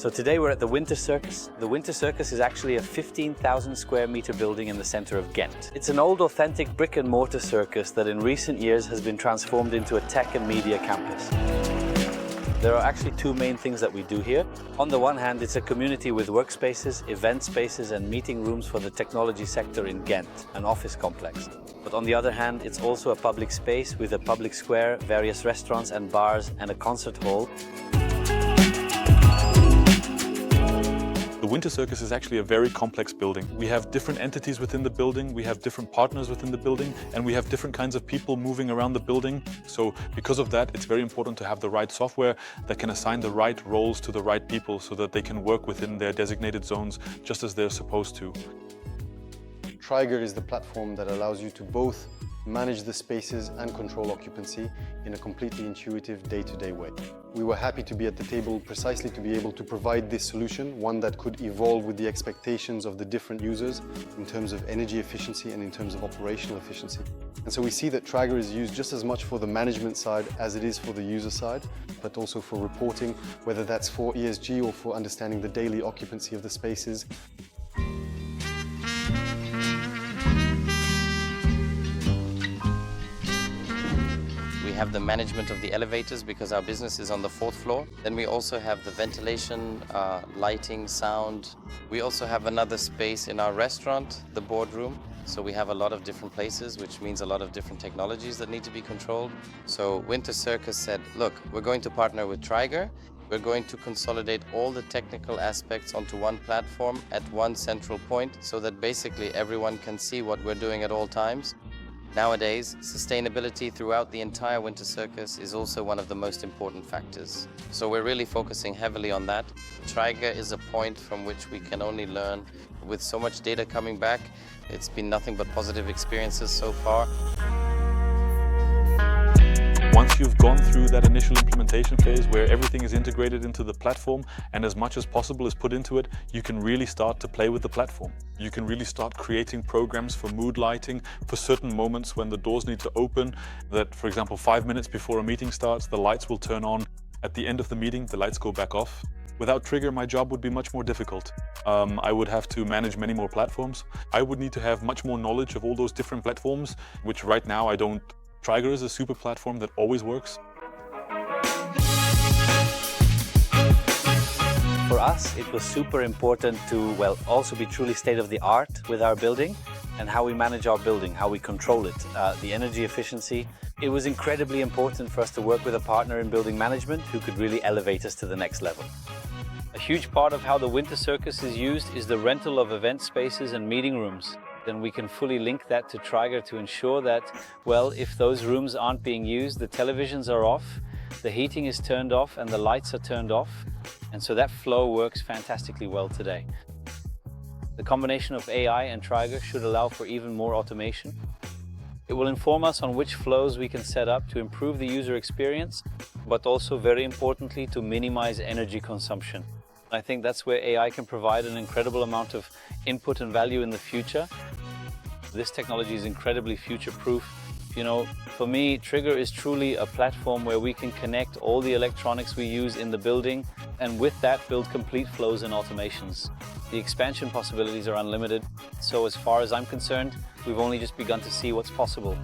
So today we're at the WinterCircus. The WinterCircus is actually a 15,000 square meter building in the center of Ghent. It's an old authentic brick and mortar circus that in recent years has been transformed into a tech and media campus. There are actually two main things that we do here. On the one hand, it's a community with workspaces, event spaces and meeting rooms for the technology sector in Ghent, an office complex. But on the other hand, it's also a public space with a public square, various restaurants and bars and a concert hall. The WinterCircus is actually a very complex building. We have different entities within the building, we have different partners within the building, and we have different kinds of people moving around the building. So because of that, it's very important to have the right software that can assign the right roles to the right people so that they can work within their designated zones just as they're supposed to. Trigrr is the platform that allows you to both manage the spaces and control occupancy in a completely intuitive day-to-day way. We were happy to be at the table precisely to be able to provide this solution, one that could evolve with the expectations of the different users in terms of energy efficiency and in terms of operational efficiency. And so we see that Trigrr is used just as much for the management side as it is for the user side, but also for reporting, whether that's for ESG or for understanding the daily occupancy of the spaces. We have the management of the elevators because our business is on the 4th floor. Then we also have the ventilation, lighting, sound. We also have another space in our restaurant, the boardroom. So we have a lot of different places, which means a lot of different technologies that need to be controlled. So WinterCircus said, look, we're going to partner with Trigrr. We're going to consolidate all the technical aspects onto one platform at one central point so that basically everyone can see what we're doing at all times. Nowadays, sustainability throughout the entire WinterCircus is also one of the most important factors. So we're really focusing heavily on that. Trigrr is a point from which we can only learn. With so much data coming back, it's been nothing but positive experiences so far. Once you've gone through that initial implementation phase where everything is integrated into the platform and as much as possible is put into it, you can really start to play with the platform. You can really start creating programs for mood lighting, for certain moments when the doors need to open, that, for example, 5 minutes before a meeting starts, the lights will turn on. At the end of the meeting, the lights go back off. Without Trigrr, my job would be much more difficult. I would have to manage many more platforms. I would need to have much more knowledge of all those different platforms, which right now I don't. Trigrr is a super platform that always works. For us, it was super important to, well, also be truly state-of-the-art with our building and how we manage our building, how we control it, the energy efficiency. It was incredibly important for us to work with a partner in building management who could really elevate us to the next level. A huge part of how the WinterCircus is used is the rental of event spaces and meeting rooms. Then we can fully link that to Trigrr to ensure that, well, if those rooms aren't being used, the televisions are off, the heating is turned off and the lights are turned off. And so that flow works fantastically well today. The combination of AI and Trigrr should allow for even more automation. It will inform us on which flows we can set up to improve the user experience, but also very importantly to minimize energy consumption. I think that's where AI can provide an incredible amount of input and value in the future. This technology is incredibly future-proof. You know, for me, Trigrr is truly a platform where we can connect all the electronics we use in the building and with that build complete flows and automations. The expansion possibilities are unlimited. So as far as I'm concerned, we've only just begun to see what's possible.